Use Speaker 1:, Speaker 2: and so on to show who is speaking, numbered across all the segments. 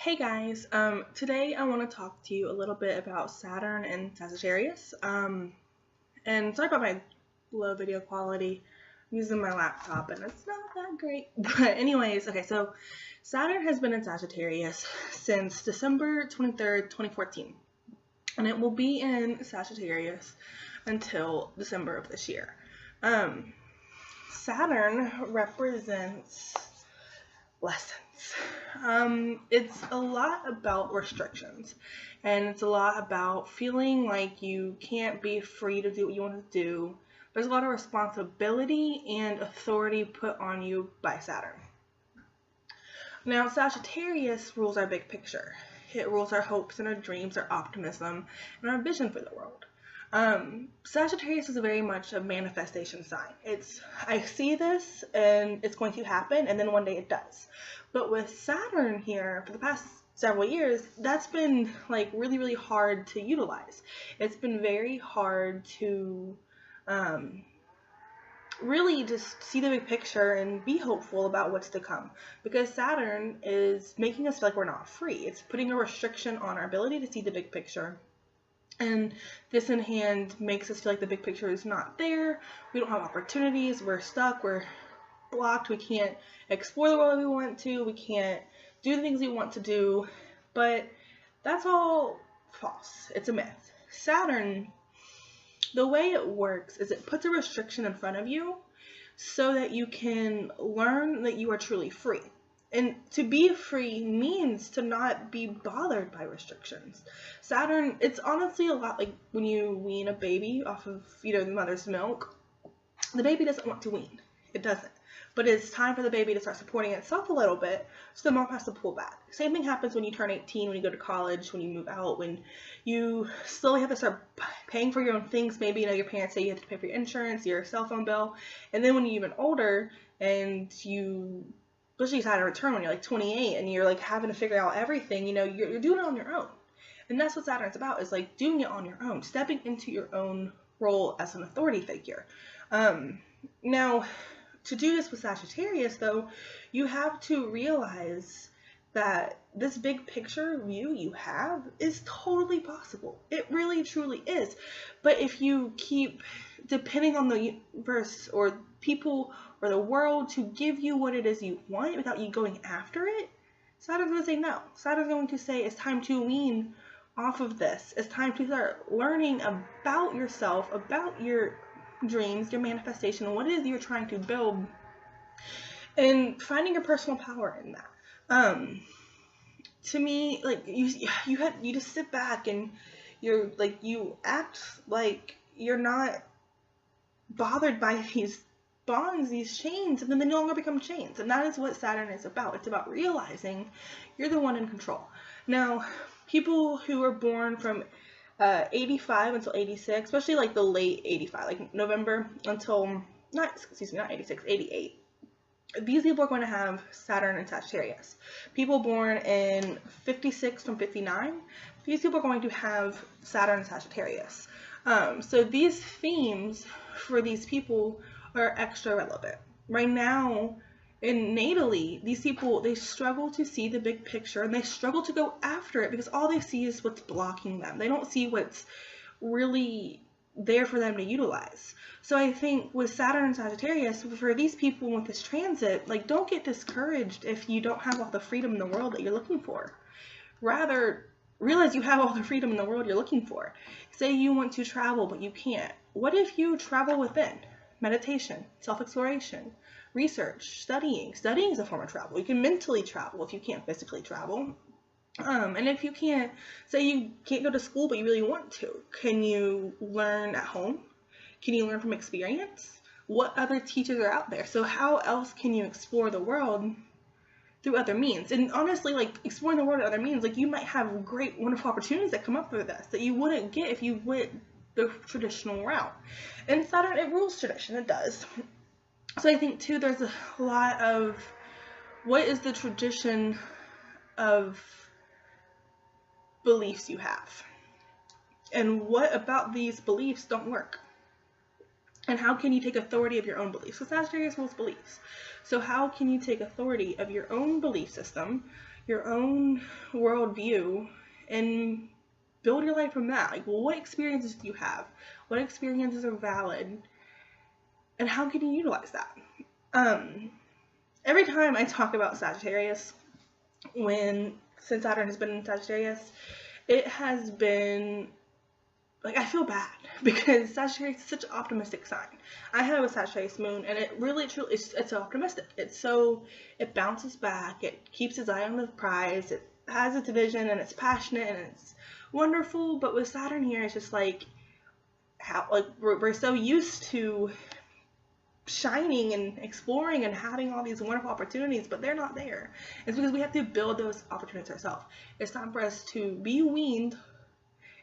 Speaker 1: Hey guys, today I want to talk to you a little bit about Saturn and Sagittarius. And sorry about my low video quality. I'm using my laptop and it's not that great. But anyways, okay, so Saturn has been in Sagittarius since December 23rd, 2014. And it will be in Sagittarius until December of this year. Saturn represents lessons. It's a lot about restrictions, and it's a lot about feeling like you can't be free to do what you want to do. There's a lot of responsibility and authority put on you by Saturn. Now, Sagittarius rules our big picture. It rules our hopes and our dreams, our optimism, and our vision for the world. Sagittarius is very much a manifestation sign. I see this and it's going to happen, and then one day it does. But with Saturn here, for the past several years, that's been like really, really hard to utilize. It's been very hard to really just see the big picture and be hopeful about what's to come, because Saturn is making us feel like we're not free. It's putting a restriction on our ability to see the big picture. And this in hand makes us feel like the big picture is not there. We don't have opportunities. We're stuck. We're blocked. We can't explore the world we want to. We can't do the things we want to do. But that's all false. It's a myth. Saturn, the way it works is it puts a restriction in front of you so that you can learn that you are truly free. And to be free means to not be bothered by restrictions. Saturn, it's honestly a lot like when you wean a baby off of, the mother's milk. The baby doesn't want to wean. It doesn't. But it's time for the baby to start supporting itself a little bit, so the mom has to pull back. Same thing happens when you turn 18, when you go to college, when you move out, when you slowly have to start paying for your own things. Maybe, your parents say you have to pay for your insurance, your cell phone bill. And then when you're even older and especially you decide to return when you're like 28 and you're like having to figure out everything, you're doing it on your own. And that's what Saturn's about, is like doing it on your own, stepping into your own role as an authority figure. Now, to do this with Sagittarius, though, you have to realize that this big picture view you have is totally possible. It really, truly is. But if you keep depending on the universe or people or the world to give you what it is you want without you going after it, Saturn's going to say no. Saturn's going to say it's time to wean off of this. It's time to start learning about yourself, about your dreams, your manifestation, what it is you're trying to build, and finding your personal power in that. To me, like you just sit back and you act like you're not bothered by these bonds, these chains, and then they no longer become chains. And that is what Saturn is about. It's about realizing you're the one in control. Now, people who are born from 85 until 86, especially like the late 85, like November until, not 86, 88. These people are going to have Saturn and Sagittarius. People born in 56 from 59, these people are going to have Saturn and Sagittarius. So these themes for these people are extra relevant. Right now, in natally, these people, they struggle to see the big picture and they struggle to go after it because all they see is what's blocking them. They don't see what's really there for them to utilize. So I think with Saturn and Sagittarius, for these people with this transit, don't get discouraged if you don't have all the freedom in the world that you're looking for. Rather, realize you have all the freedom in the world you're looking for. Say you want to travel, but you can't. What if you travel within? Meditation, self-exploration, research, studying. Studying is a form of travel. You can mentally travel if you can't physically travel. And if you can't, say you can't go to school, but you really want to, can you learn at home? Can you learn from experience? What other teachers are out there? So how else can you explore the world through other means? And honestly, exploring the world through other means, you might have great, wonderful opportunities that come up through this that you wouldn't get if you went the traditional route. And Saturn, it rules tradition. It does. So I think too, there's a lot of what is the tradition of beliefs you have, and what about these beliefs don't work, and how can you take authority of your own beliefs? So Sagittarius rules beliefs. So how can you take authority of your own belief system, your own worldview and build your life from that. Like, well, what experiences do you have? What experiences are valid? And how can you utilize that? Every time I talk about Sagittarius, since Saturn has been in Sagittarius, it has been like, I feel bad because Sagittarius is such an optimistic sign. I have a Sagittarius moon, and it really truly it's optimistic. It bounces back, it keeps its eye on the prize, it has its vision, and it's passionate, and it's wonderful. But with Saturn here, it's just like, how, like, we're so used to shining and exploring and having all these wonderful opportunities, but they're not there. It's because we have to build those opportunities ourselves. It's time for us to be weaned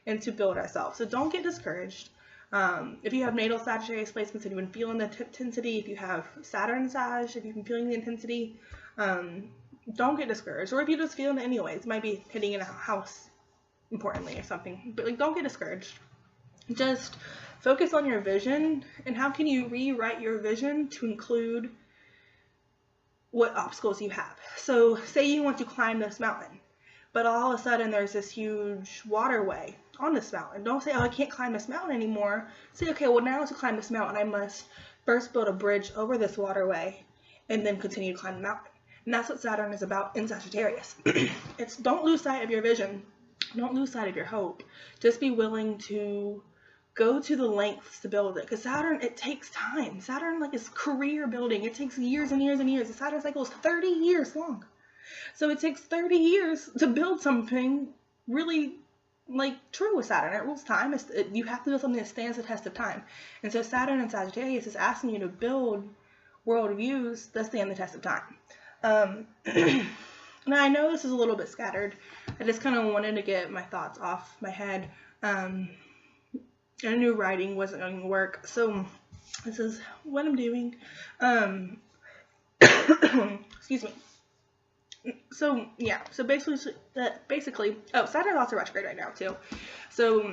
Speaker 1: and to build ourselves. So don't get discouraged. If you have natal Sagittarius placements and you've been feeling the intensity, if you have Saturn Sag, if you've been feeling the intensity, don't get discouraged. Or if you're just feeling it anyways, it might be hitting in a house importantly or something. But like, don't get discouraged. Just focus on your vision, and how can you rewrite your vision to include what obstacles you have. So say you want to climb this mountain, but all of a sudden there's this huge waterway on this mountain. Don't say, oh, I can't climb this mountain anymore. Say, okay, well, now to climb this mountain, I must first build a bridge over this waterway and then continue to climb the mountain. And that's what Saturn is about in Sagittarius. It's don't lose sight of your vision. Don't lose sight of your hope. Just be willing to go to the lengths to build it. Because Saturn, it takes time. Saturn, like, is career building. It takes years and years and years. The Saturn cycle is 30 years long. So it takes 30 years to build something really, like, true with Saturn. It rules time. You have to build something that stands the test of time. And so Saturn and Sagittarius is asking you to build worldviews that stand the test of time. Now, I know this is a little bit scattered. I just kind of wanted to get my thoughts off my head. I knew writing wasn't going to work, so this is what I'm doing. Excuse me. So yeah, so basically, oh, Saturn is also retrograde right now too. So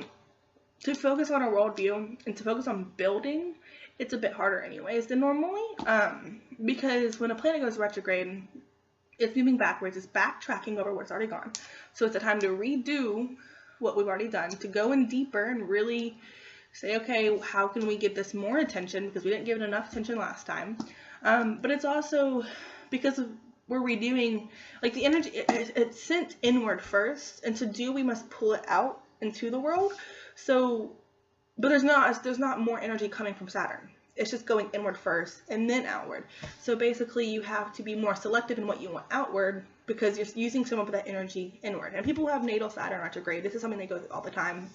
Speaker 1: to focus on a worldview and to focus on building, it's a bit harder anyways than normally, because when a planet goes retrograde, it's moving backwards, it's backtracking over what's already gone. So it's a time to redo what we've already done, to go in deeper and really say, okay, how can we give this more attention, because we didn't give it enough attention last time. But it's also because we're redoing, like, the energy, it's sent inward first, and to do, we must pull it out into the world. So, but there's not more energy coming from Saturn. It's just going inward first and then outward. So basically, you have to be more selective in what you want outward, because you're using some of that energy inward. And people who have natal Saturn retrograde, this is something they go through all the time.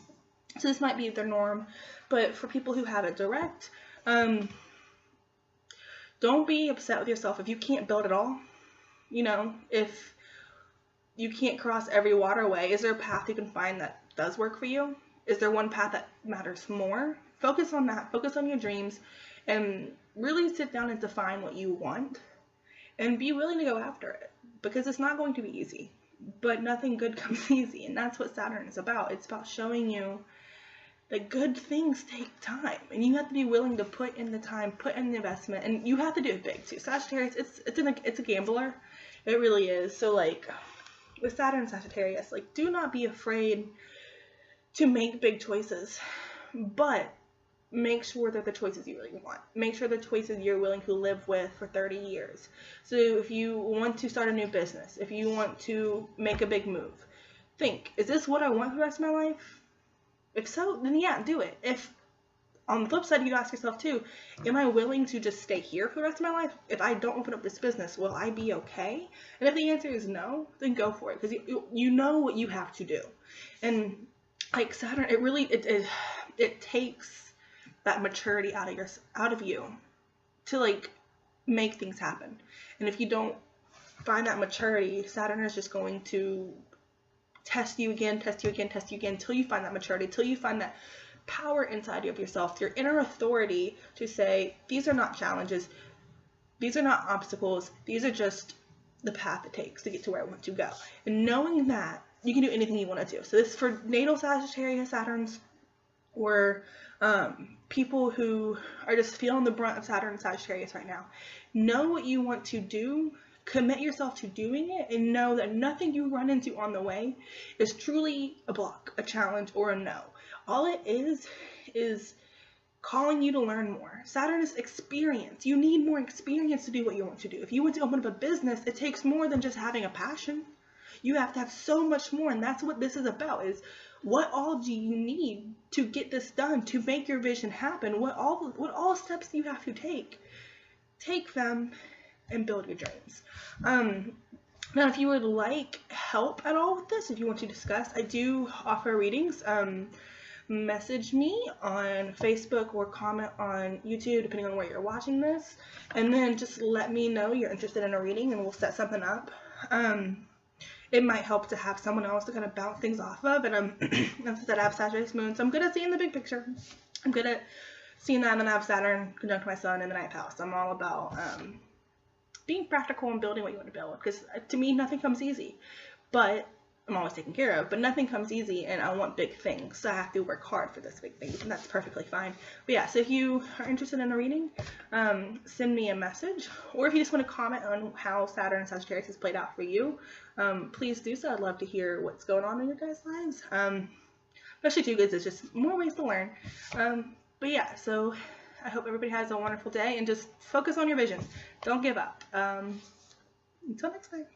Speaker 1: So this might be their norm. But for people who have it direct, don't be upset with yourself if you can't build at all. You know, if you can't cross every waterway, is there a path you can find that does work for you? Is there one path that matters more? Focus on that. Focus on your dreams. And really sit down and define what you want, and be willing to go after it, because it's not going to be easy, but nothing good comes easy. And that's what Saturn is about. It's about showing you that good things take time, and you have to be willing to put in the time, put in the investment, and you have to do it big too. Sagittarius, it's a gambler. It really is. So, like, with Saturn and Sagittarius, like, do not be afraid to make big choices, but make sure that the choices you really want. Make sure the choices you're willing to live with for 30 years. So if you want to start a new business, if you want to make a big move, think, is this what I want for the rest of my life? If so, then yeah, do it. If, on the flip side, you ask yourself too, am I willing to just stay here for the rest of my life? If I don't open up this business, will I be okay? And if the answer is no, then go for it, because you know what you have to do. And like Saturn, it takes that maturity out of you to, like, make things happen. And if you don't find that maturity, Saturn is just going to test you again until you find that maturity, until you find that power inside of yourself, your inner authority to say, these are not challenges, these are not obstacles, these are just the path it takes to get to where I want to go. And knowing that, you can do anything you want to do. So this is for natal Sagittarius Saturns, or people who are just feeling the brunt of Saturn and Sagittarius right now. Know what you want to do commit yourself to doing it and know that nothing you run into on the way is truly a block, a challenge, or a no. All it is calling you to learn more. Saturn is experience. You need more experience to do what you want to do. If you want to open up a business, it takes more than just having a passion. You have to have so much more, and that's what this is about, is what all do you need to get this done, to make your vision happen? What all steps you have to take. Take them and build your dreams. Now, if you would like help at all with this, if you want to discuss, I do offer readings. Message me on Facebook or comment on YouTube, depending on where you're watching this, and then just let me know you're interested in a reading, and we'll set something up. It might help to have someone else to kind of bounce things off of, and as I said, I have Sagittarius moon, so I'm good at seeing the big picture. I'm good at seeing that, and then I have Saturn conjunct my sun in the 9th house. I'm all about being practical and building what you want to build, because to me, nothing comes easy, but I'm always taken care of, but nothing comes easy, and I want big things, so I have to work hard for this big thing, and that's perfectly fine. But yeah, so if you are interested in a reading, send me a message, or if you just want to comment on how Saturn and Sagittarius has played out for you, please do so. I'd love to hear what's going on in your guys' lives, especially too, because it's just more ways to learn. But yeah, so I hope everybody has a wonderful day, and just focus on your vision. Don't give up. Until next time.